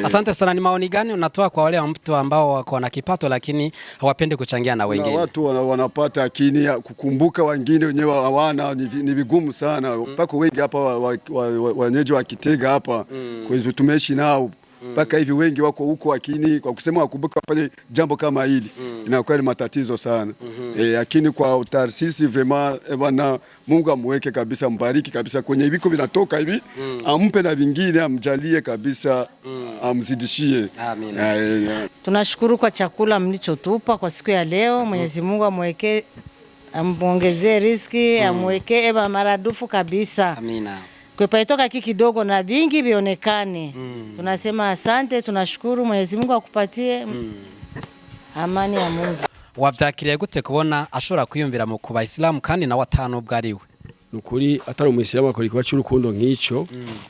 Asante sana. Ni maoni gani unatoa kwa wale watu ambao wako na kipato lakini hawapendi kuchangia na wengine? Na watu wanapata lakini kukumbuka wengine wenyewe hawana, ni vigumu sana. Mpaka wengi hapa wenyeji wa Kitega hapa kwa tumeishi nao mpaka hivi wengi wako huko, lakini kwa kusema wakumbuka pale jambo kama hili inakuwa ni matatizo sana. Lakini kwa utaasisi vraiment bwana, Mungu amweke kabisa, mbariki kabisa kwenye viko vinatoka hivi, ampe na vingine, amjalie kabisa, amzidishie. Amina. Tunashukuru kwa chakula mlichotupa kwa siku ya leo. Mwenyezi Mungu amweke, amuongezee riziki, amweke eba maradufu kabisa. Amina. Kwa paitoka kidogo na vingi vionekane. Tunasema asante, tunashukuru. Mwenyezi Mungu akupatie amani ya Mungu. Wavyakiriye gute kubona ashobora kwiyumvira mu kuba Islam kandi na watanu bwariwe? Nukuri atari umuyisilamu akora ikiba cy'urukundo nk'icyo,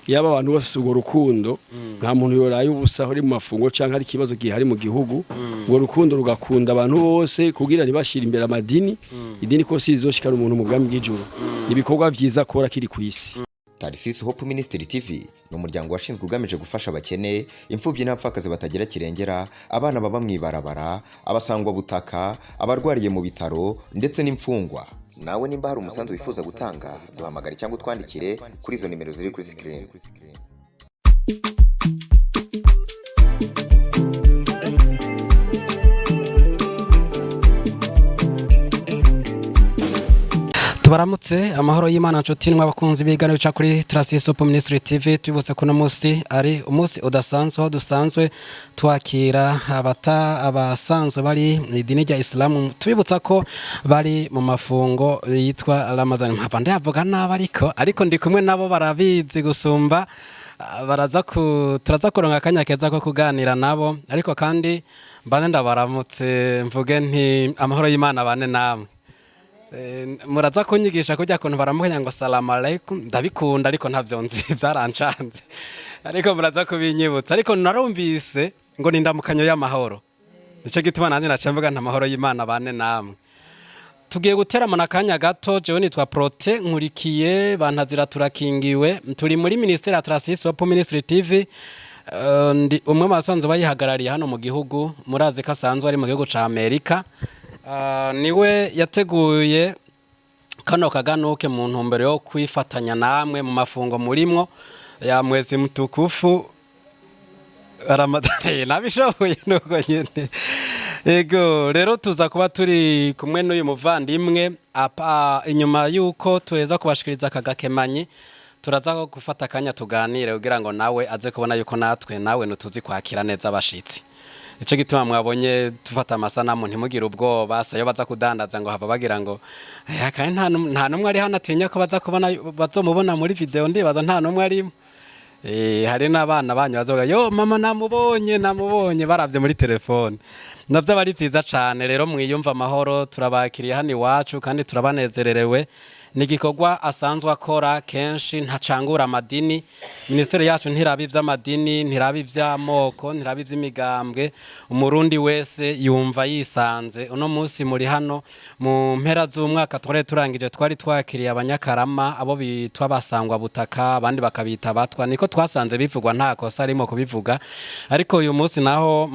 yaba abantu bose ugo rukundo nta muntu yoraye ubusa ari mu mafungo canke ari kibazo gihari mu gihugu, ugo rukundo rugakunda abantu bose kugira ntibashira imbere amadini, idini ko sizoshikana umuntu mu bwami bw'ijuru. Nibikorwa vyiza kora kiri ku isi. Tarisisi Hope Ministry TV ni umuryango washinzwe ugamije gufasha abakene, imfubyi n'abapfakazi batagira kirengera, abana baba mwibarabara, abasangwa butaka, abarwariye mu bitaro ndetse n'imfungwa. Nawe nimba hari umusanzu wifuza gutanga, duhamagare cyangwa utwandikire kuri izo nimero ziri kuri screen. Tubaramutse amahoro y'Imana nshuti n'abakunzi bigana bica kuri Tarisisi Hope Ministry TV. Tubibutse ko no munsi ari umunsi udasanzwe, dusanzwe twakira abasanzwe bari idini rya Islam. Tubibutsa ko bari mu mafungo yitwa Ramazan. Mpava ndavuga naba ariko ndi kumwe nabo barabizi gusumba, turaza kuronka akanya keza ko kuganira nabo, ariko kandi mbane ndabaramutse mvuge nti amahoro y'Imana bane namwe. Muraza kunyigisha kujya kuntu baramukanya ngo salamu alaikum, ndabikunda ariko ntavyo nzi byarancanze, ariko muraza kubinyibutsa. Ariko narumvise ngo nindamukanyo y'amahoro, nico gituma nanje nacamvuga nta mahoro y'Imana bane namwe. Tugiye gutera mu nakanya gato. Jewe nitwa Prote Nkurikiye, bantazira turakingiwe, turi muri Ministeri ya Tarisisi Hope Ministry TV. Ndi umwe mu basanzwe bayihagarariye hano mu gihugu, murazi ko asanzwe ari mu gihugu ca Amerika. Niwe yateguye kano kaganuke mu ntumbero yo kwifatanya namwe mu mafungo murimwo ya mwezi mtukufu Ramadani. Nabishoboye nuko nyene. Ego rero tuza kuba turi kumwe n'uyu muvandimwe inyuma yuko tuweza kubashikiriza kagakemanyi, turaza gufata akanya tuganire kugira ngo nawe aze kubona yuko natwe nawe nutuzi kwakira neza abashitsi. Ico gituma mwabonye tufata amasanamu, ntimugire ubwoba sayo baza kudandaza ngo hava bagira ngo kandi nta numwe ari hano atinya ko baza kubona bazomubona muri video, ndibaza nta numwe arimo. Hari n'abana banyu bazoga yo mama namubonye baravye muri telefone. Navyo bari vyiza cane. Rero mwiyumva amahoro, turabakiriye hano iwacu kandi turabanezererewe. Ni gikorwa asanzwe akora kenshi, ntacangura amadini. Ministeri yacu ntirabi vy'amadini, ntirabi vy'amoko, ntirabi vy'imigambwe. Umurundi wese yumva yisanze. Uno munsi muri hano mu mpera z'umwaka turangije, twari twakiriye abanyakarama, abo bitwa basangwa butaka, abandi bakabita batwa. Niko twasanze bivugwa, nta kosa arimo kubivuga. Ariko uyu munsi naho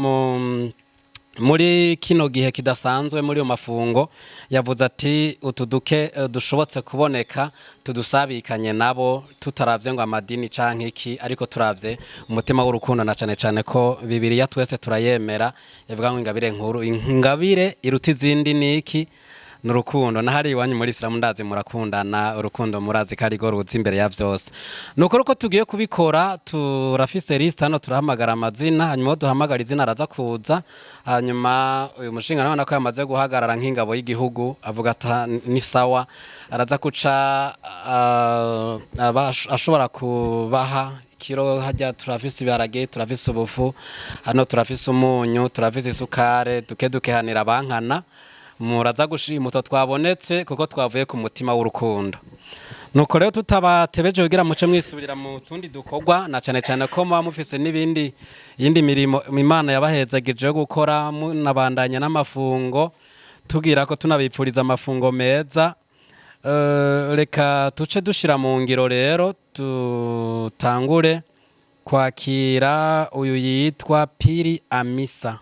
muri kino gihe kidasanzwe muri mafungo yavuze ati utuduke dushobotse kuboneka tudusabikanye nabo, tutaravye ngo amadini canke iki, ariko turavye umutima w'urukundo, na cane ko Bibiliya twese turayemera, yavuga ngo ingabire iruta izindi niki n'urukundo. Na hari iwanyu muri Islam ndazi murakundana, urukundo murazi kari go ruzi imbere ya vyose. Nuko ruko tugiye kubikora, turafise list hano, turahamagara amazina, hanyuma duhamagara izina araza kuza, hanyuma uyu mushinga nabona ko yamaze guhagarara nk'ingabo y'igihugu, avuga ata ni sawa, araza kuca ashobora kubaha kiro. Hajya turafise ibiharage, turafise ubufu, hano turafise umunyu, turafise isukare, duke hanira bankana. Muraza gushimuta twabonetse kuko twavuye ku mutima w'urukundo. Nuko rero tutabatebeje kugira muce mwisubirira mu tundi dukorwa, na cane ko muba mufise yindi mirimo Imana yabahezagije gukora, nabandanya n'amafungo, tugira ko tunabipfuriza amafungo meza. Reka tuce dushira mu ngiro rero, tutangure kwakira uyu yitwa Piri Amisa.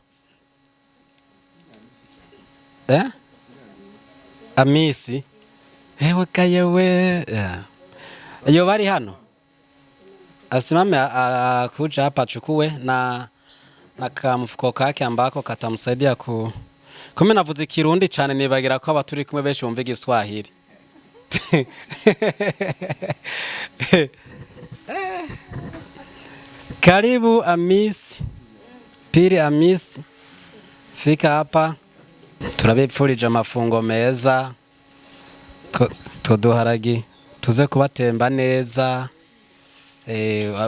Amisi. Ewe kayewe. Iyo bari hano. Asimame kuja hapa achukue na kamfuko kake ambako katamsaidia kumbe navuze Kirundi cyane nibagira ko abaturi kumwe benshi bumva Igiswahili. Karibu Amisi. Piri Amisi. Fika hapa. Turabipfurije amafungo meza. Tuduharagi. Tuze kubatemba neza.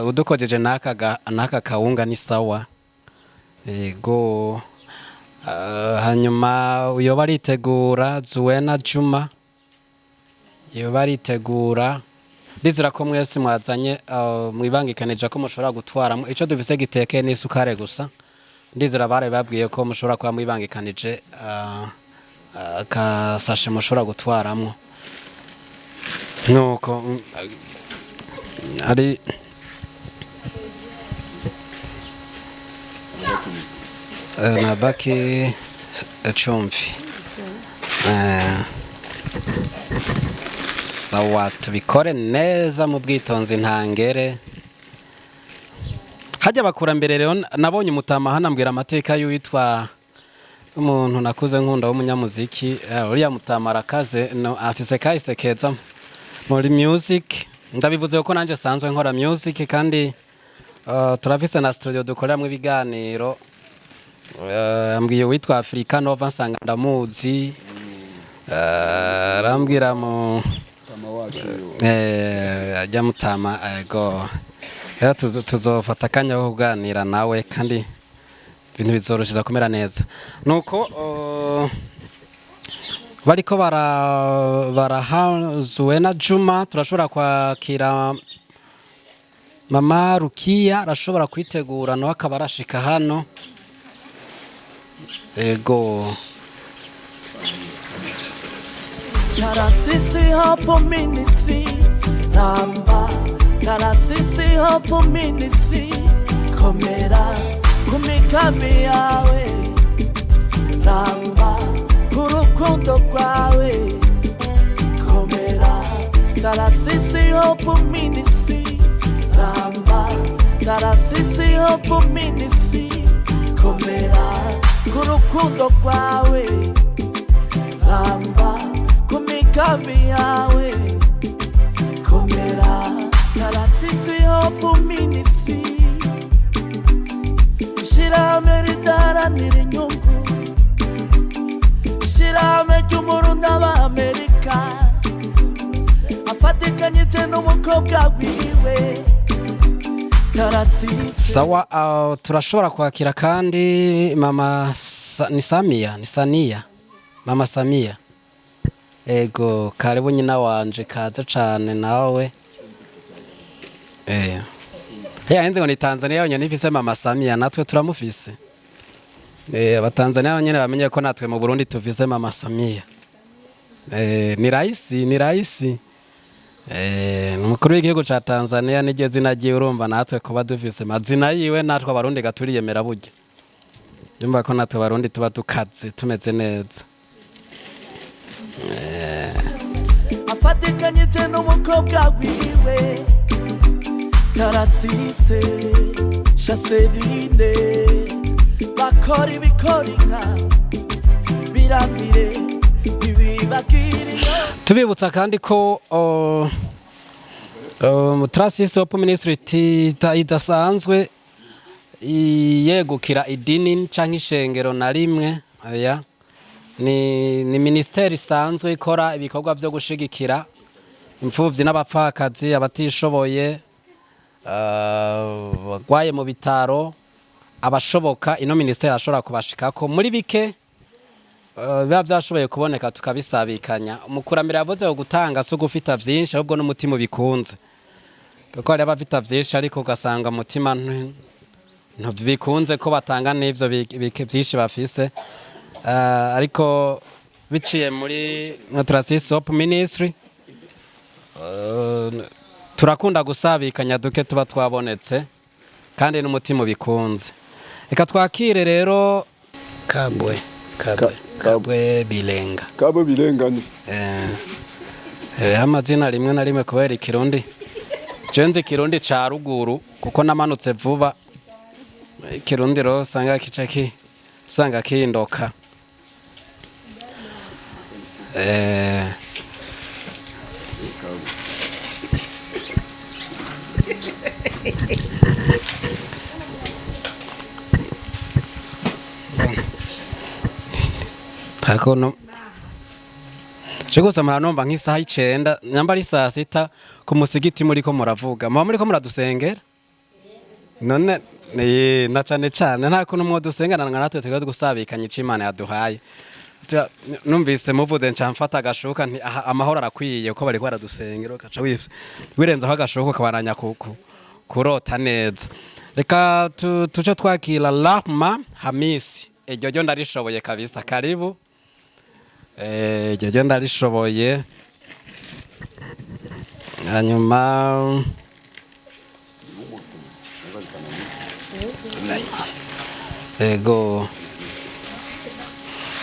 Udukojeje naka kaunga ni sawa. Go. Hanyuma uyo baritegura Zuwena Juma. Iyo baritegura. Ndizira ko mwese mwazanye mwibangikanije ko mushobora gutwaramo ico dufise giteke n'isukare gusa. Ndizira bare babwiye ko mushobora kwa mwibangikanije kasashe mushobora gutwaramo. Nuko ari nabaki chumvi. Sawa tubikore neza mu bwitonzi ntangere. Hajya bakurambere rero nabonye umutama hana mbwira amateka y'uwitwa umuntu nakuze nkunda w'umunyamuziki. Uriya mutama arakaze afise kahise keza muri music. Ndabivuze ko nanje sanzwe nkora music kandi turafise na studio dukoreramo ibiganiro. Ambwiye witwa Africa Nova nsanga ndamuzi. Arambwira mu ajya mutama ego tuzofata akanya ko kuganira nawe kandi ibintu bizorosheza kumera neza. Nuko bariko baraha Zuwena Juma turashobora kwakira Mama Rukia arashobora kwitegura no akaba arashika hano. Ego Tarasisi hapo ministry Ramba Tarasisi hapo ministry Komera kumikami yawe Ramba kurukundo kwawe Komera Tarasisi hapo ministry Ramba Tarasisi hapo ministry Komera kurukundo kwawe Ramba kumikami yawe Komera Tarasisi Hope Ministry Shirame ridaranira inyungu Shirame ry'umurundi w'Amerika afatikanyije n'umukobwa wiwe Tarasisi. Sawa turashobora kwakira kandi Mama ni Sania Mama Samia. Ego karibu nyina wanje kaze cyane nawe. Henze ngo ni Tanzania yonyine ifise Mama Samia natwe turamufise. Abatanzania banyene bamenye ko natwe mu Burundi tufise Mama Samia. Ni raisi. Umukuru w'igihugu ca Tanzania nige zina giye urumva natwe ko badufise mazina yiwe natwe abarundi gaturiyemera burya. Yumva ko natwe abarundi tuba dukaze tumeze neza. Afatikanyije n'umukobwa wiwe Tarasise Shaserine bakora ibikora inka birambire ibibagiriyo. Tubibutsa kandi ko Tarasise Hope Ministry idasanzwe yegukira idini canke ishengero na rimwe. Aya ni ministeri isanzwe ikora ibikorwa byo gushigikira imfuvyi n'abapfakazi abatishoboye bagwaye mu bitaro abashoboka ino ministeri ashobora kubashikako muri bike biba byashoboye kuboneka tukabisabikanya. Umukuramira yavuze gutanga so gufita vyinshi ahubwo n'umutima bikunze kuko ari abafita vyinshi ariko ugasanga umutima ntubikunze ko batanga n'ivyo bike vyinshi bafise. Ariko biciye muri Tarasisi Hope Ministry turakunda gusabikanya duke tuba twabonetse kandi n'umutima bikunze. Reka twakire rero Kabwe Bilenga. Kabwe Bilenga ni amazina rimwe na rimwe kubera ikirundi jenze ikirundi ca ruguru kuko namanutse vuba ikirundi ro sanga kicaki sanga kindoka takono Chego nomba nk'isaha 9 nyamba ari saa 6 ku musigiti muri ko muravuga muba muri ko muradusengera none na cane nta kuntu mwo dusengana natwe tugiye gusabikanya icimana yaduhaye numvise muvuze ncamfata agashuka nti amahoro arakwiye uko bari kwaradusengera ukaca wirenzaho agashuka kabananya kurota neza. Reka tuce twakira Rahma Hamisi iryo ryo ndarishoboye kabisa karibu iryo ndarishoboye hanyuma ego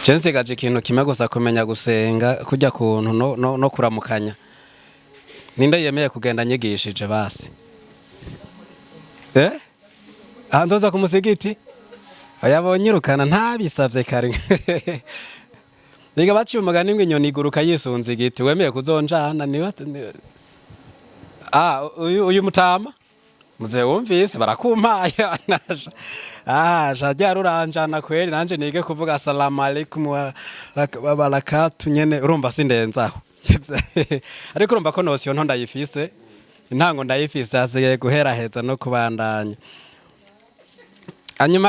Jense gaje ikintu kimwe gusa kumenya gusenga kujya kuntu no kuramukanya ninde yemeye kugenda nyigishije basi Anzoza ku musigiti ayabonyirukana ntabisavye kare Niga baciye umugani ngo inyoni iguruka yisunze igiti wemeye kuzonjana ni uyu mutama muze wumvise barakumpaya shaja ruranjana kweri nanje nige kuvuga assalamu alaikum wa barakatu nyene urumva sindenzaho ariko urumva ko nosiyo nto ndayifise intango ndayifise asigaye guhera heza no kubandanya.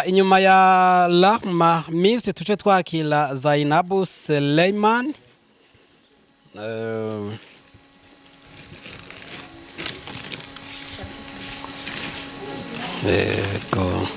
Inyuma ya Rahma Hamisi tuce twakira Zainabu Suleiman ego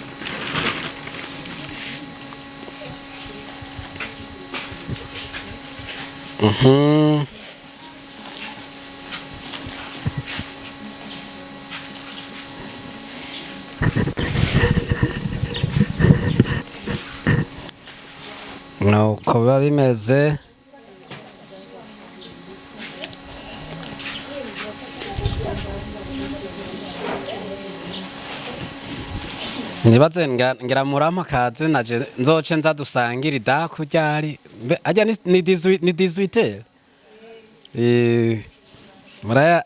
nuko biba bimeze nibaze ngira murama kaze naje nzoce nza dusangira idaku ryari ajya ni 18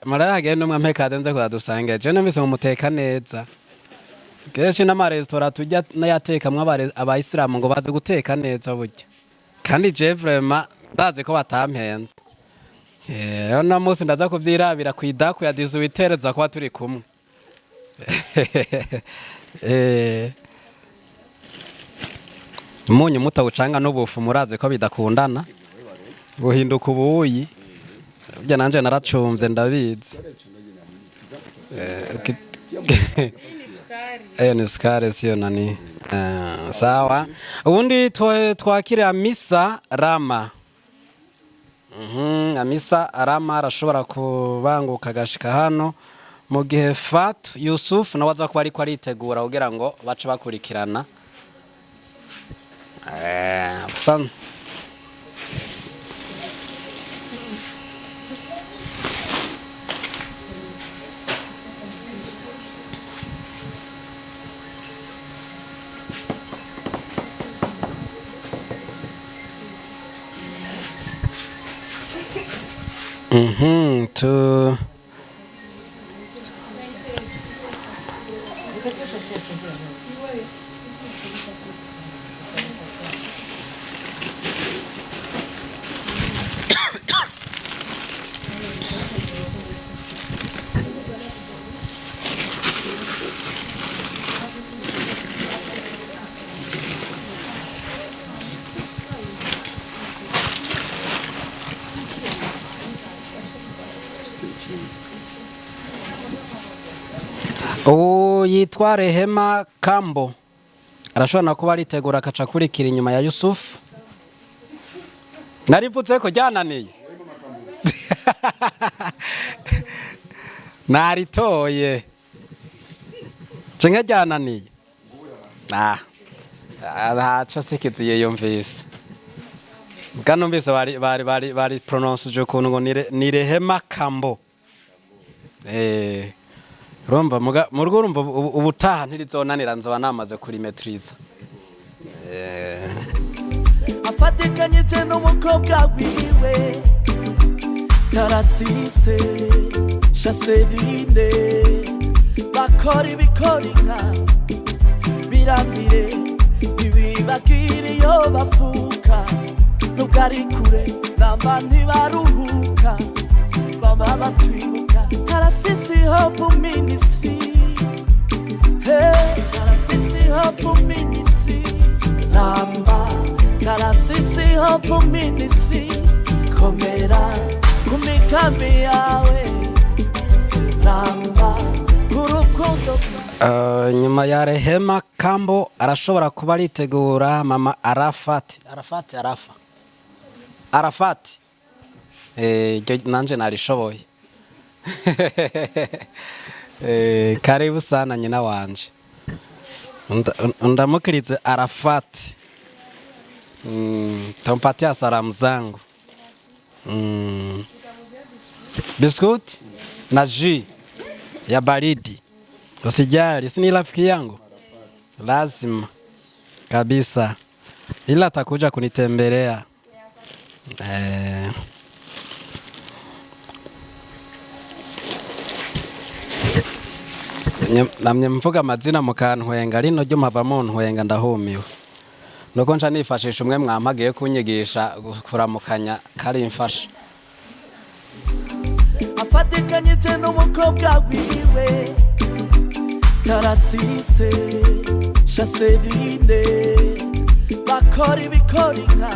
maraya agenda umwe mpekaze nze kudadusangira je namise mu muteka neza kenshi n'amaresitora tujya nayatekamwe abayisilamu ngo baze guteka neza burya kandi je vraiment ndazi ko batampenze no munsi ndaza kuvyirabira ku idaku ya 18 za kwa turi kumwe Munyu mutawucanga n'ubufu muraze ko bidakundana buhinduka ubuyi bya nanje naracumvye ndabizi ni sukari sio nani sawa ubundi twakire Hamisa Rama Hamisa Rama arashobora kubanguka gashika hano mu gihe Fat Yusuf nawe aza kuba ariko aritegura kugira ngo bace bakurikirana san to yitwa Rehema Kambo arashobora kuba aritegura akaca kurikira inyuma ya Yusuf narivutse ko ryananiye naritoye Cenga ryananiye. Ntaco sikiziye yumvise. Gano mbese bari pronounce je kuntu ngo ni Rehema Kambo. Romba mu rugo urumva ubutaha ntirizonanira nzoba namaze kuri maîtrise. Afatikanyije n'umukobwa wiwe Tarasise Chaseline bakora ibikorika birambire ntibibagire iyo bavuka nubwo ari kure namba ntibaruhuka baba batwibuka Tarasise Hope Ministry Tarasise Hope Ministry namba Tarasise Hope Ministry komera kumikambi yawe namba kurukundo nyuma ya Rehema Kambo arashobora kuba aritegura mama Arafat nanje narishoboye karibu sana nyina wanje ndamukirize Arafat tampatia salamu zangu biscuit na jus ya baridi usijali, si ni rafiki yangu lazima kabisa, ila atakuja kunitembelea namye mvuga amazina mukantwenga rino ryo mpava mu ntwenga ndahumiwe nuko nca nifashisha umwe mwampagiye kunyigisha kuramukanya kari mfasha afatikanyije n'umukobwa wiwe Tarasise Chaseline bakora ibikorika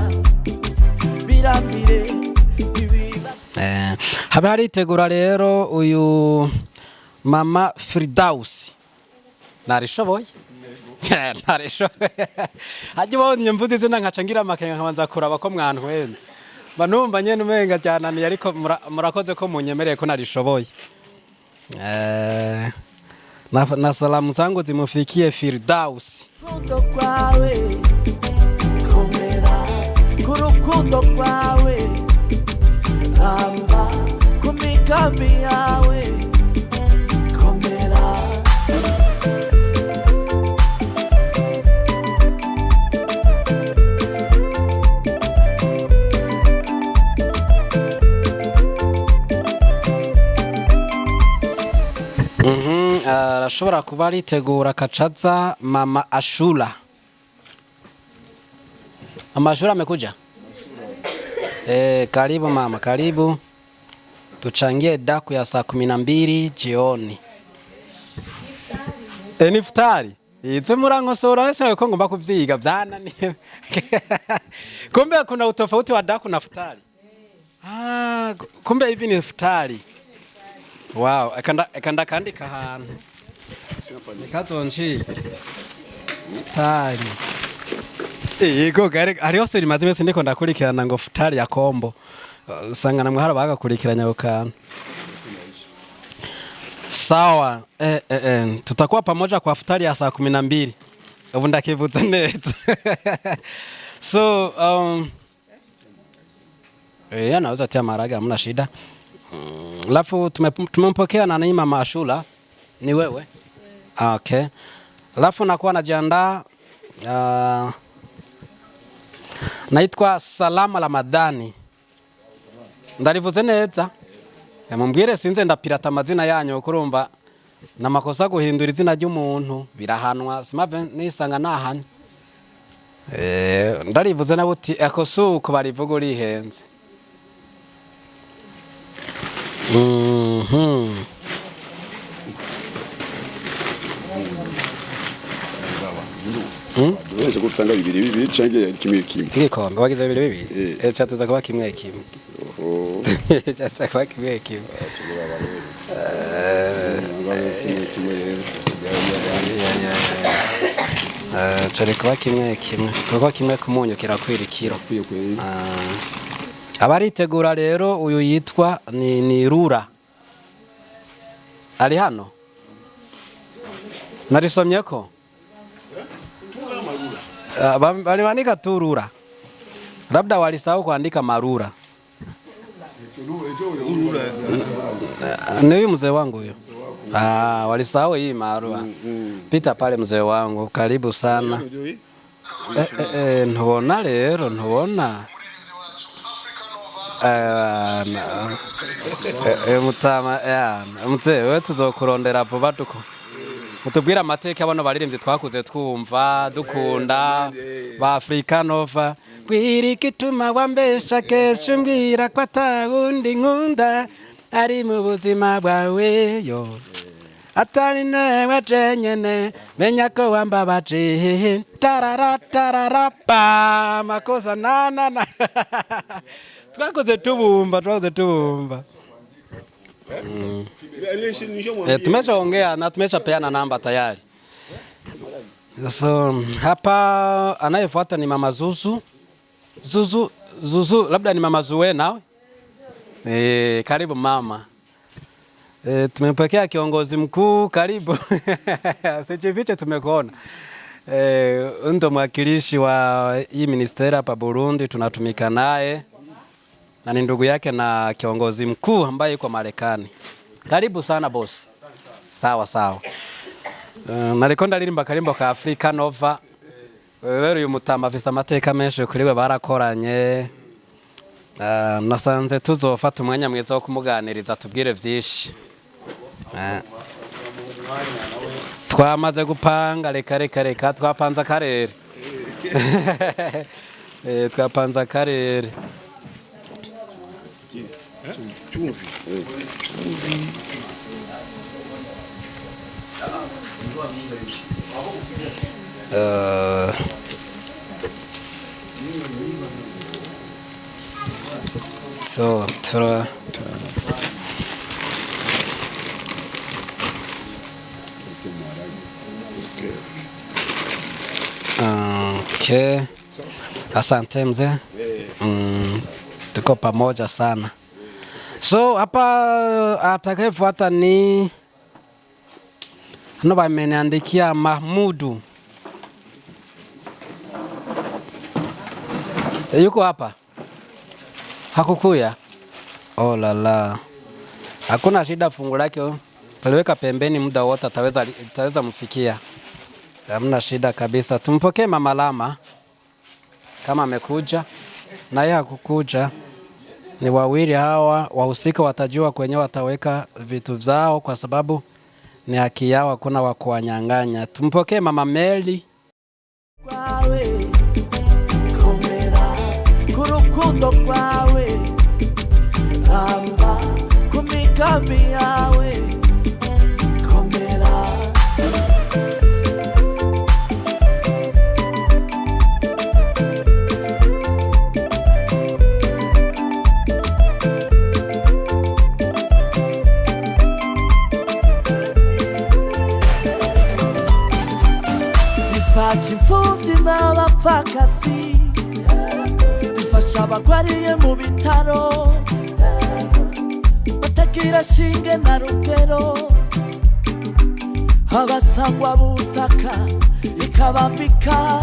birambire ibiba habe haritegura rero uyu mama Firdaus narishoboye haje bonye mvuze izina nkaca ngira amakenga nkabanza kuraba ko mwantwenze banumva nyene umenga ryananiye ariko murakoze ko munyemereye ko narishoboye na salamu zangu zimufikie Firdaus kurukundo kwawe komera kurukundo kwawe namba kumikambi yawe komera arashobora kuba aritegura kachaza mama Ashura. Mama Ashura amekuja? Karibu mama, karibu. Tuchangie daku ya saa 12 jioni. Ni iftari. Itse murankosora ese ko ngomba kuvyiga byananiye. Kumbe kuna utofauti wa daku na iftari. Kumbe hivi ni iftari. Wow, ekanda kandika ahantu. Nikazonji. Futari. Yego hariho seri mazime sindiko ndakurikirana ngo futari ya kombo. Usanga namwe harabaga kurikiranya ukana. Sawa. Tutakuwa pamoja kwa futari ya saa 12. Ubu ndakivuze neza. So naweza tia maraga hamna shida. Alafu tumempokea na nani mama Ashura ni wewe? Okay. Alafu nakuwa najiandaa naitwa Salama Ramadhani. Ndarivuze neza. Mumbwire sinze ndapirata amazina yanyu kurumva namakosa guhindura izina ry'umuntu birahanwa simave nisanga nahane. Ndarivuze nabuti akosuko barivuga uri henze. Duheje gutanga bibiri cenge kimwe kimwe. Igikombe wagize bibiri. Cyatuza kuba kimwe kimwe. Cyatuza kuba kimwe kimwe. Cyari kuba kimwe kimwe. Kuko kimwe kumunyu kirakwirikira. Abaritegura rero uyu yitwa ni Rura. Ari hano? narisomyeko waliandika tu rura, labda walisahau kuandika marura. Ni huyu mzee wangu huyo. Walisahau hii marura. Pita pale mzee wangu, karibu sana. Ntubona rero, ntubona mutama mzee we tuzokurondera vuba duko utubwira amateka abana baririmbye twakuze twumva dukunda ba Africa Nova bwira igituma wambesha kesho mbwira ko atawundi nkunda ari mu buzima bwawe yo atari nawe jenyene menya ko wambabaje tarara pa makosa na twakoze tubumba tumeshaongea na tumeshapeana namba tayari. So hapa anayefuata ni mama Zuzu, labda ni mama Zuwe nawe. Karibu mama. Tumempokea kiongozi mkuu, karibu. Sichifiche tumekuona. Ndo mwakilishi wa hii ministeri hapa Burundi, tunatumika naye. Na ni ndugu yake na kiongozi mkuu ambaye yuko Marekani. Karibu sana boss. Sawa. Narikonda lirimba karimbo ka Africa Nova. Wewe uyu mutamba afise amateka menshi kuri we barakoranye. Nasanze tuzofata umwanya mwiza wo kumuganiriza tubwire vyinshi. Twamaze gupanga reka twapanza karere. Twapanza karere. So okay. Asante mzee. Tuko pamoja sana. So hapa atakayefuata ni wameniandikia Mahmudu. Yuko hapa? Hakukuya? Oh la. Hakuna shida, fungu lake tuliweka pembeni, muda wote ataweza mfikia. Hamna shida kabisa. Tumpokee Mama Lama kama amekuja. Na yeye hakukuja. Ni wawili hawa, wahusika watajua kwenye wataweka vitu vyao kwa sababu ni haki yao, hakuna wa kuwanyang'anya. Tumpokee Mama Meli. Kwawe komera kurukundo kwawe ramba kumikambi yawe komera. Ifasha imfuvyi n'abapfakazi, ifasha abagwariye mu bitaro batagira shinge na rugero, abasangwa butaka ikabambika,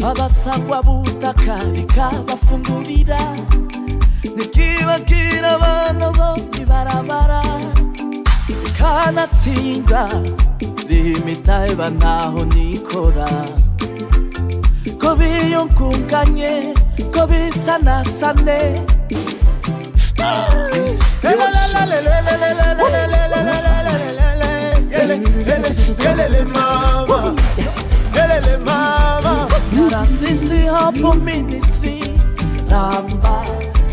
abasangwa butaka ikabafungurira, nikibagira abana bo ibarabara kanatsinda limitaeba naho nikora, ko biyungunganye ko bisanasane. Tarasisi Hope Ministry ramba,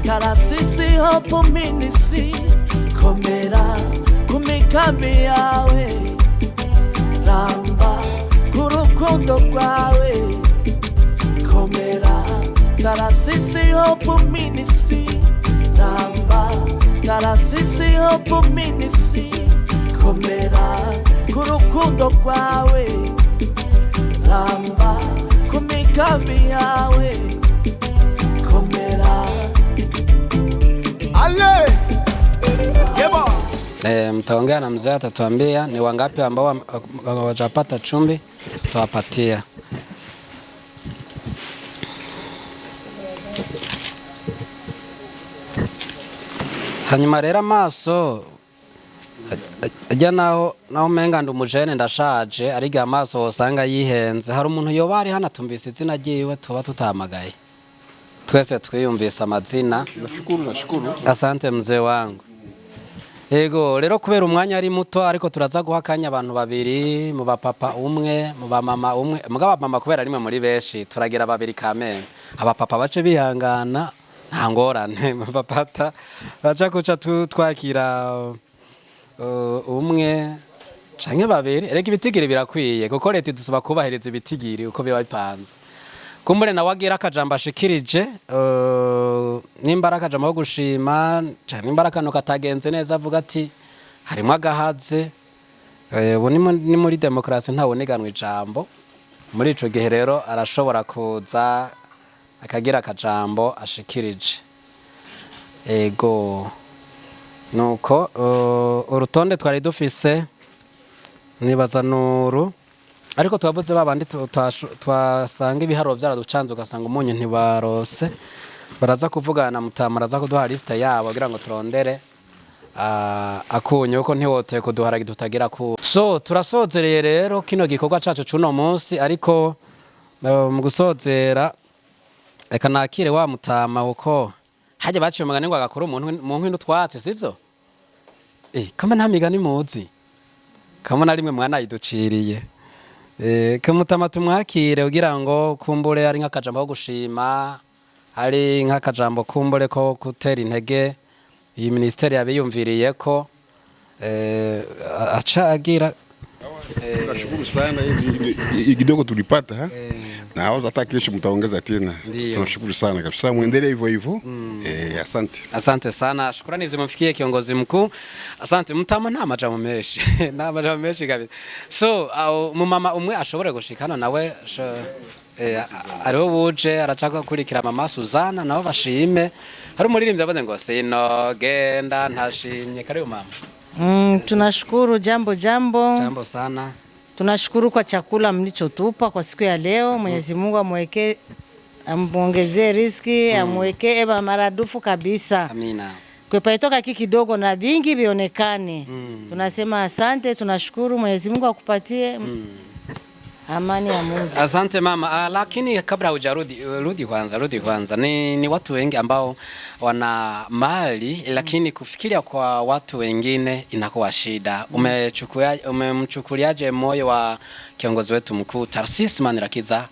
Tarasisi Hope Ministry komera kumikambi yawe ramba kurukundo kwawe komera. Tarasisi Hope Ministry ramba, Tarasisi Hope Ministry komera kurukundo kwawe ramba kumikambi yawe komera. Ale! Yeba! Mtaongea na mzee, atatuambia ni wangapi ambao hawajapata chumvi, tutawapatia. Hanyuma rero amaso ajya naho menga ndumujene ndashaje ariga amaso usanga yihenze. Hari umuntu yoba ari hana tumvise izina ryiwe tuba tutamagaye, twese twiyumvise amazina. Nashukuru. Asante mzee wangu. Yego rero kubera umwanya ari muto ariko turaza guha kanya abantu babiri, mu bapapa umwe, mu bamama umwe. Mugaba mama kubera rimwe muri beshi turagira babiri kamene. Abapapa bace bihangana nta ngorane, mu bapata baca kuca twakira umwe canke babiri. Erega ibitigiri birakwiye kuko leta idusaba kubahiriza ibitigiri uko biba bipanze. Kumbure nawe agira akajambo ashikirije, nimba akajambo ko gushima canke nimba akano katagenze neza avuga ati harimo agahaze. Ubu ni muri demokrasi ntawuniganwa ijambo. Muri ico gihe rero arashobora kuza akagira akajambo ashikirije. Ego nuko urutonde twari dufise nibaza nuru, ariko tubavuze babandi twasanga ibiharuro byaraducanze ugasanga umunyu ntibarose, baraza kuvugana na Mutama, araza kuduha liste yabo kugira ngo turondere akunye uko ntiwote kuduharagi tutagira ku. So turasozereye rero kino gikorwa cacu cuno munsi, ariko mu gusozera eka nakire wa Mutama uko haje baciye umugani ngo agakora umuntu mu nkino twatse, sivyo? Kama nta migani muzi, kama na rimwe mwana yiduciriye. Mutama tumwakire ugira ngo kumbure ari nk'akajambo ko gushima, ari nk'akajambo kumbure ko gutera intege iyi ministeri yabiyumviriye ko acha agira. Tunashukuru sana hii kidogo tulipata na hauza hata kesho mtaongeza tena. Tunashukuru sana kabisa, muendelee hivyo hivyo. Asante. Asante sana. Shukrani zimfikie kiongozi mkuu. Asante. Mutama nta majambo menshi. Nta majambo menshi kabisa. So mumama umwe ashobore gushikana nawe ariho buje aracaka kurikira mama Suzana nabo bashime. Hari umuririmbyi avuze ngo sino genda ntashimye. Karibu mama. Tunashukuru jambo sana. Tunashukuru kwa chakula mlichotupa kwa siku ya leo. Mwenyezi Mungu amwekee, amuongezee riziki, amwekee eba maradufu kabisa. Amina. Kwa paitoka kidogo na vingi vionekane. Tunasema asante, tunashukuru. Mwenyezi Mungu akupatie amani ya Mungu. Asante mama. Lakini kabla hujarudi rudi kwanza. Ni watu wengi ambao wana mali lakini kufikiria kwa watu wengine inakuwa shida. Umemchukuliaje moyo wa kiongozi wetu mkuu Tarcisse Manirakiza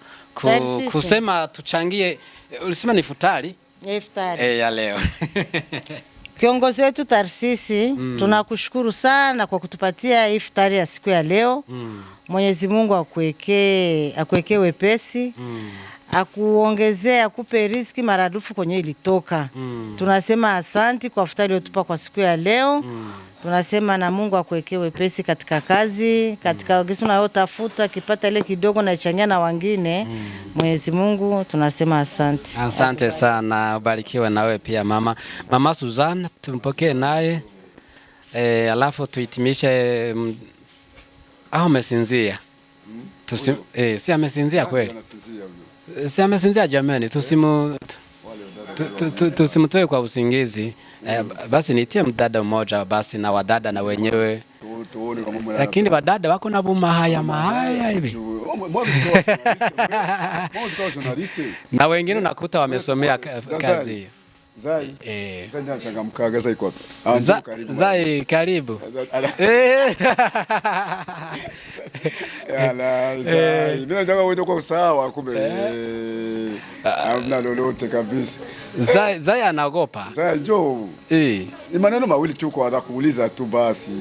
kusema tuchangie, ulisema ni futari? Iftari. Ya leo. Kiongozi wetu Tarcisse, tunakushukuru sana kwa kutupatia iftari ya siku ya leo. Mwenyezi Mungu akuwekee wepesi, akuongezee, akupe riziki maradufu kwenye ilitoka. Tunasema asanti kwa iftari yotupa kwa siku ya leo. Tunasema na Mungu akuwekee wepesi katika kazi, katika gesi unayotafuta, kipata ile kidogo na ichania na wengine. Mwenyezi Mungu tunasema asante. Asante sana, ubarikiwe nawe pia mama. Mama Suzana tumpokee naye. Alafu tuhitimishe. Amesinzia. Si amesinzia kweli? Si amesinzia jamani, tusimtoe kwa usingizi. Basi nitie mdada mmoja basi na wadada na wenyewe. Lakini wadada wako na mahaya hivi. Na wengine unakuta wamesomea kazi hiyo. Zai karibu. Mimi nataka uende kwa usawa kumbe. Hamna lolote kabisa. Zai anaogopa. Zai njoo. Ni maneno mawili tu kwa anakuuliza tu basi.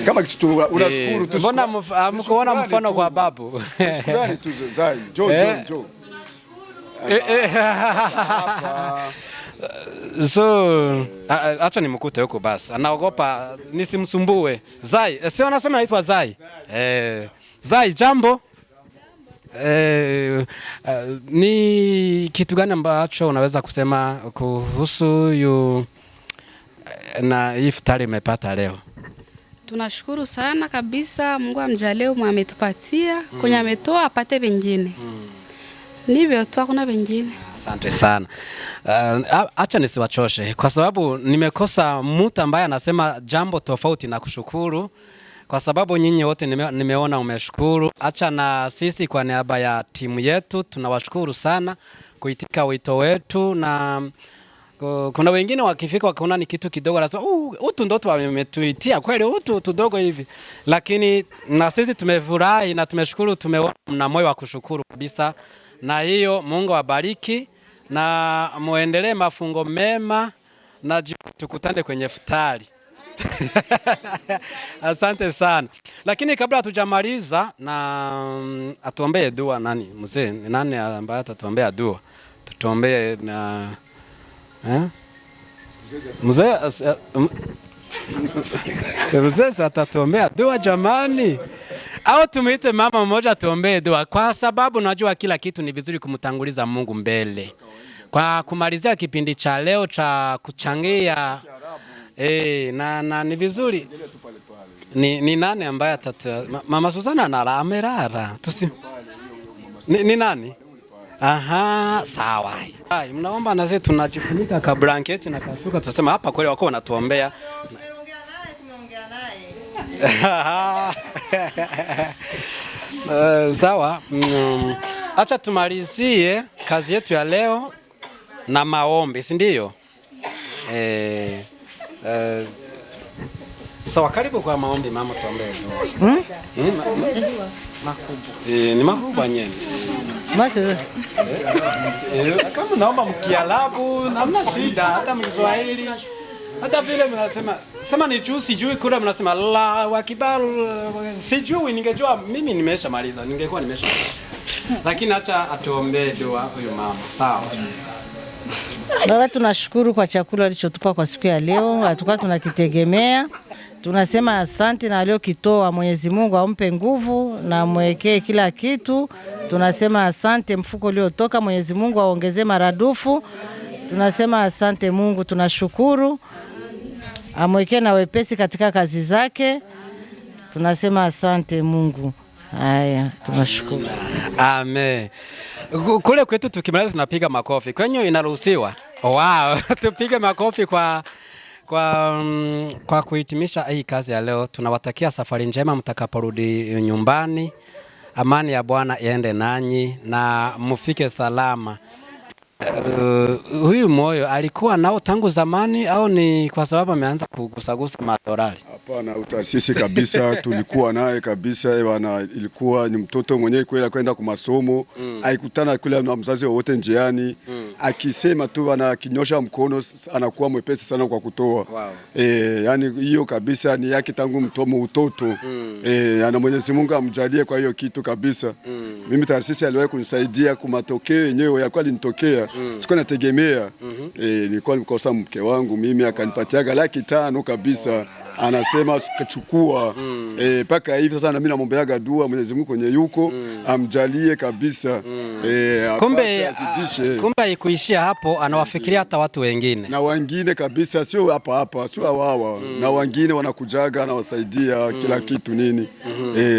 Kama kitu unashukuru tu. Mbona mkoona mfano kwa babu? Shukrani tu Zai. Njoo. So acha nimkute huko basi. Anaogopa nisimsumbue. Zai, si wanasema anaitwa Zai? Zai jambo. Ni kitu gani ambacho unaweza kusema kuhusu na iftari umepata leo? Tunashukuru sana kabisa, Mungu amjalie ametupatia kwenye ametoa apate wengine. Ndivyo tu, hakuna wengine. Asante sana. Acha nisiwachoshe kwa sababu nimekosa mtu ambaye anasema jambo tofauti na kushukuru, kwa sababu nyinyi wote nimeona umeshukuru. Acha na sisi kwa niaba ya timu yetu tunawashukuru sana kuitika wito wetu, na kuna wengine wakifika wakaona ni kitu kidogo wanasema utu ndo wametuitia kweli utu tudogo hivi, lakini na sisi tumefurahi na tumeshukuru, tumeona na moyo wa kushukuru kabisa. Na hiyo Mungu awabariki na muendelee mafungo mema na tukutane kwenye futari. Asante sana. Lakini kabla hatujamaliza na atuombee dua nani? Mzee, ni nani ambaye atatuombea dua? Tutuombee na Mzee atatuombea dua jamani. Au tumuite mama mmoja tuombee dua, kwa sababu najua kila kitu ni vizuri kumtanguliza Mungu mbele. Kwa kumalizia kipindi cha leo cha kuchangia na ni vizuri ni nani ambaye Mama Suzana anala amerara ni nani? Aha, sawa. Hai, mnaomba na sisi tunajifunika ka blanketi na kashuka, tunasema hapa kweli wako wanatuombea. Tumeongea naye. Sawa. Acha tumalizie kazi yetu ya leo na maombi, si ndio? Sawa, karibu kwa maombi mama, tuombee. Ni makubwa nyinyi. Kama naomba mkialabu namna shida, hata mkiswahili hata vile mnasema sema ni juu sijui, kule mnasema Allahu Akbar sijui, ningejua mimi nimeshamaliza, ningekuwa nimeshamaliza. Lakini acha atuombee dua huyu mama. Sawa. Baba, tunashukuru kwa chakula alichotupa kwa siku ya leo, hatukuwa tunakitegemea. Tunasema asante, na aliyokitoa Mwenyezi Mungu ampe nguvu na mwekee kila kitu. Tunasema asante, mfuko uliotoka Mwenyezi Mungu aongezee maradufu. Tunasema asante Mungu, tunashukuru. Amwekee na wepesi katika kazi zake. Tunasema asante Mungu. Haya, tunashukuru. Amen. Kule kwetu tukimaliza tunapiga makofi. Kwenye inaruhusiwa? Wow, tupige makofi kwa kuhitimisha hii kazi ya leo. Tunawatakia safari njema mtakaporudi nyumbani. Amani ya Bwana iende nanyi na mufike salama. Huyu moyo alikuwa nao tangu zamani au ni kwa sababu ameanza kugusagusa madorari? Hapana, utasisi kabisa tulikuwa naye kabisa bwana, ilikuwa ni mtoto mwenyewe kwenda kwenda kwa masomo, aikutana kule na mzazi wote njiani, akisema tu bwana, kinyosha mkono anakuwa mwepesi sana kwa kutoa. Yani hiyo kabisa ni yake tangu utoto. Ana Mwenyezi Mungu amjalie kwa hiyo kitu kabisa. Mimi taasisi aliwahi kunisaidia kwa matokeo yenyewe yalikuwa linitokea. Sikuwa nategemea. Nilikuwa nikosa mke wangu mimi, akanipatia $500 kabisa. Anasema kachukua paka hivi sasa, na mimi namwombeaga dua Mwenyezi Mungu kwenye yuko amjalie kabisa. Kumbe ikuishia hapo, anawafikiria hata watu wengine na wengine kabisa, sio hapa sio hawa na wengine wanakujaga na wasaidia kila kitu nini.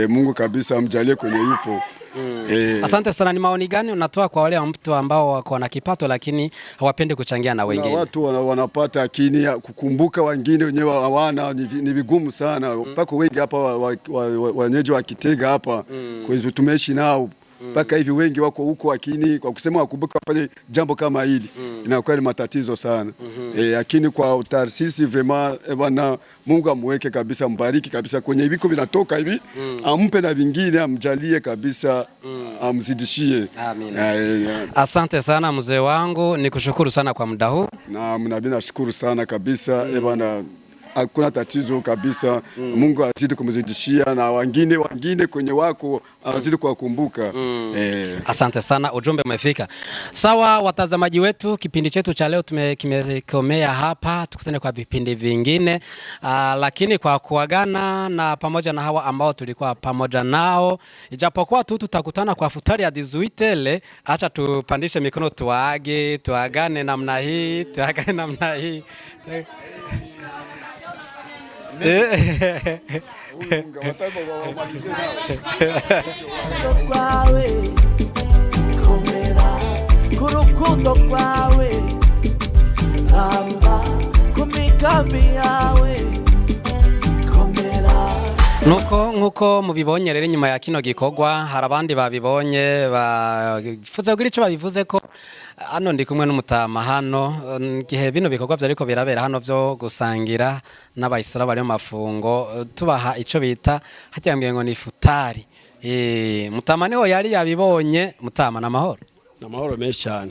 Mungu kabisa amjalie kwenye yupo. Asante sana. Ni maoni gani unatoa kwa wale watu ambao wako na kipato lakini hawapendi kuchangia na wengine? Na watu wanapata, lakini kukumbuka wengine wenyewe hawana, ni vigumu sana. Pako wengi hapa wenyeji wa Kitega hapa kwa tumeishi nao mpaka hivi, wengi wako huko, lakini kwa kusema wakumbuka pale jambo kama hili inakuwa ni matatizo sana. Lakini kwa taasisi vraiment bwana, Mungu amweke kabisa, mbariki kabisa kwenye viko vinatoka hivi, ampe na vingine, amjalie kabisa, amzidishie. Amina. Asante sana mzee wangu, nikushukuru sana kwa muda huu. Na mimi nashukuru sana kabisa bwana, hakuna tatizo kabisa. Mungu azidi kumzidishia na wengine kwenye wako azidi kuwakumbuka. Asante sana, ujumbe umefika. Sawa watazamaji wetu, kipindi chetu cha leo kimekomea hapa. Tukutane kwa vipindi vingine. Lakini kwa kuagana na pamoja na hawa ambao tulikuwa pamoja nao, ijapokuwa tu tutakutana kwa futari ya 18, acha tupandishe mikono tuagane namna hii, kwawe komera ku rukundo rwawe ramba ku migambi yawe komera. Nkuko mubibonye rero nyuma ya kino gikorwa hari abandi babibonye bafuze kugira ico babivuze ko hano ndi kumwe n'umutama hano gihe bino bikorwa vyariko birabera hano vyo gusangira n'abayisira bari mu mafungo tubaha ico bita hacyambwiye ngo ni futari. Mutama niho yari yabibonye. Mutama n'amahoro menshi cyane.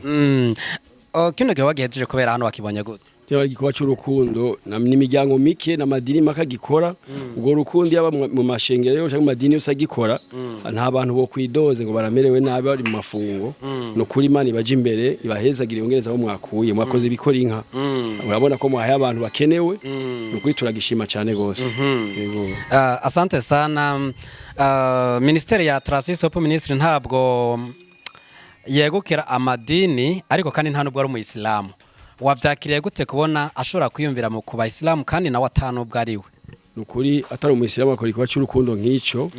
Kino gihe wagihejeje kubera hano wakibonye gute? Yaba igikuba cy'urukundo n'imiryango mike n'amadini makagikora ubwo rukundo yaba mu mashengero cyangwa mu madini yose agikora nta bantu bo kwidoze ngo baramerewe nabi bari mu mafungo no kuri Imana ibaje imbere ibahezagire yongereza aho mwakuye mwakoze bikora inka urabona ko mwahaye abantu bakenewe no kuri turagishima cyane gose. Yego asante sana. Ministeri ya Transition Hope Ministry ntabwo yegukira amadini ariko kandi nta nubwo ari umuyisilamu. Wavyakiriye gute kubona ashobora kwiyumvira mu kuba Islam kandi nawe atanubwo ari we? Nukuri atari umuyisilamu akora ikiba cy'urukundo nk'icyo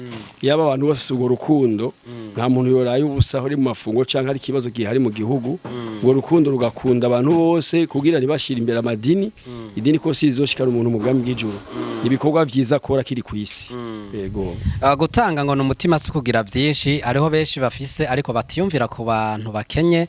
yaba abantu bose ugo rukundo nta muntu yoraye ubusa uri mu mafungo canke ari kibazo gihari mu gihugu ugo rukundo rugakunda abantu bose kugira ntibashira imbere amadini idini ko sizoshikana umuntu mu bwami bw'ijuru ibikorwa vyiza akora kiri kwisi. Yego gutanga ngo n'umutima si kugira byinshi ariho benshi bafise ariko batiyumvira ku bantu bakenye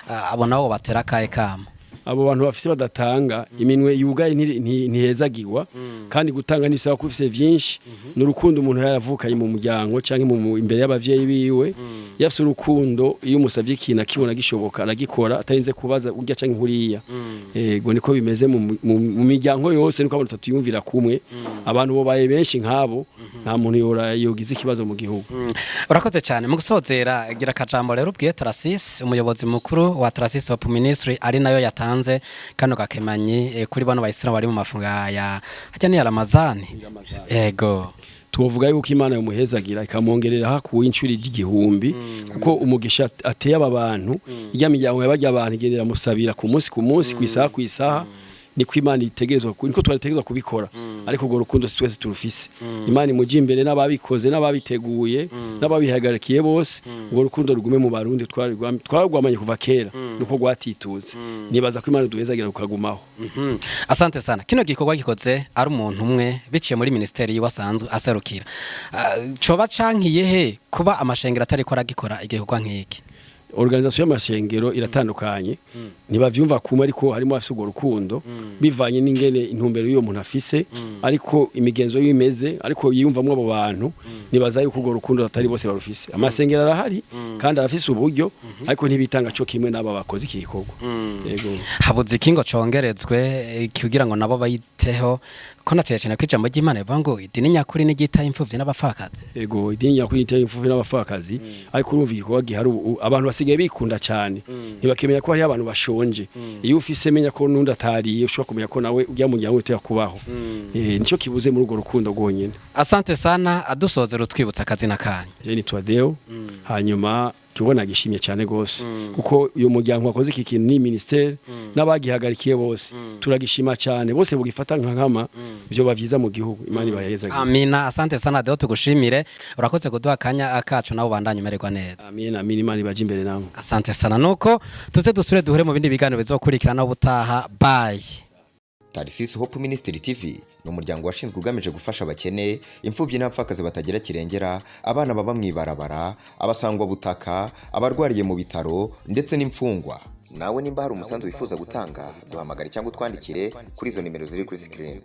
abo nabo batera kaye kama. Abo bantu bafise badatanga iminwe yugaye ntihezagirwa kandi gutanga nisaba kufise vyinshi n'urukundo umuntu yaravukanye mu muryango canke mu imbere y'abavyeyi biwe yafise urukundo iyo umusavye ikintu akibona gishoboka aragikora atarinze kubaza urya canke nkuriya. Ego niko bimeze mu miryango yose niko abantu tatuyumvira kumwe abantu bo baye benshi nkabo nta muntu yogize ikibazo mu gihugu. Urakoze cyane mu gusozera gira kajambo rero ubwiye Tarasisi umuyobozi mukuru wa Transition Hope Ministry ari nayo yatanze kano gakemanyi kuri bano bayisira bari mu mafungo ya hajya ni Ramazani. Ego tuvuga yuko Imana yomuhezagira ikamwongerera hakuye incuri y'igihumbi kuko umugisha ateye aba bantu ijya miryango yabajya abantu igendera musabira ku munsi ku isaha niko Imana itegerezwa niko twarategerezwa kubikora ariko ubwo rukundo twese turufise. Imana imuje imbere n'ababikoze n'ababiteguye n'ababihagarikiye bose ubwo rukundo rugume mu Barundi twaragwamanye kuva kera nuko gwatituze nibaza ko Imana duhezagira kukagumaho. Asante sana. Kino gikorwa gikoze ari umuntu umwe biciye muri ministeri yiwasanzwe aserukira coba cankiye he kuba amashengero atari ko aragikora igikorwa nk'iki? Organisation y'amashengero iratandukanye ntibavyumva kumwe ariko harimo afise ugo rukundo bivanye n'ingene intumbero y'uwo muntu afise ariko imigenzo y'imeze ariko yiyumvamwe abo bantu nibaza yuko ugo rukundo atari bose barufise. Amasengero arahari kandi arafise uburyo ariko ntibitanga cyo kimwe n'aba bakoze iki gikorwa. Yego habuze ikingo congerezwe kugira ngo nabo bayiteho ko natecene kwijambo ry'Imana bivuga ngo idini nyakuri n'igita imfuvye n'abapfakazi. Yego idini nyakuri n'igita imfuvye n'abapfakazi ariko urumva igikorwa gihari abantu basigaye bikunda cyane ntibakemenya ko hari abantu bashonje iyo ufise menya ko nundi atariye ushobora kumenya ko nawe ujya mu nyango uteye kubaho. Nico kibuze muri urwo rukundo rwonyene. Asante sana adusoze rutwibutsa akazina kanyu. Je ni Twadeo hanyuma tubona gishimye cyane gose kuko uyu muryango wakoze iki kintu ni ministeri n'abagihagarikiye bose turagishima cyane bose bugifata nkama byo bavyiza mu gihugu. Imana ibaheza. Amina. Asante sana Deo tugushimire urakoze kuduha kanya akacu nawo bandanye mererwa neza. Amina. Imana ibaje imbere namwe. Asante sana nuko tuze dusure duhure mu bindi biganiro bizokurikirana ubutaha. Bye. Tarasisi Hope Ministry TV ni umuryango washinzwe ugamije gufasha abakene imfubyi n'abapfakazi batagira kirengera abana baba mwibarabara abasangwa butaka abarwariye mu bitaro ndetse n'imfungwa. Nawe nimba hari umusanzu wifuza gutanga duhamagare cyangwa utwandikire kuri izo nimero ziri kuri screen.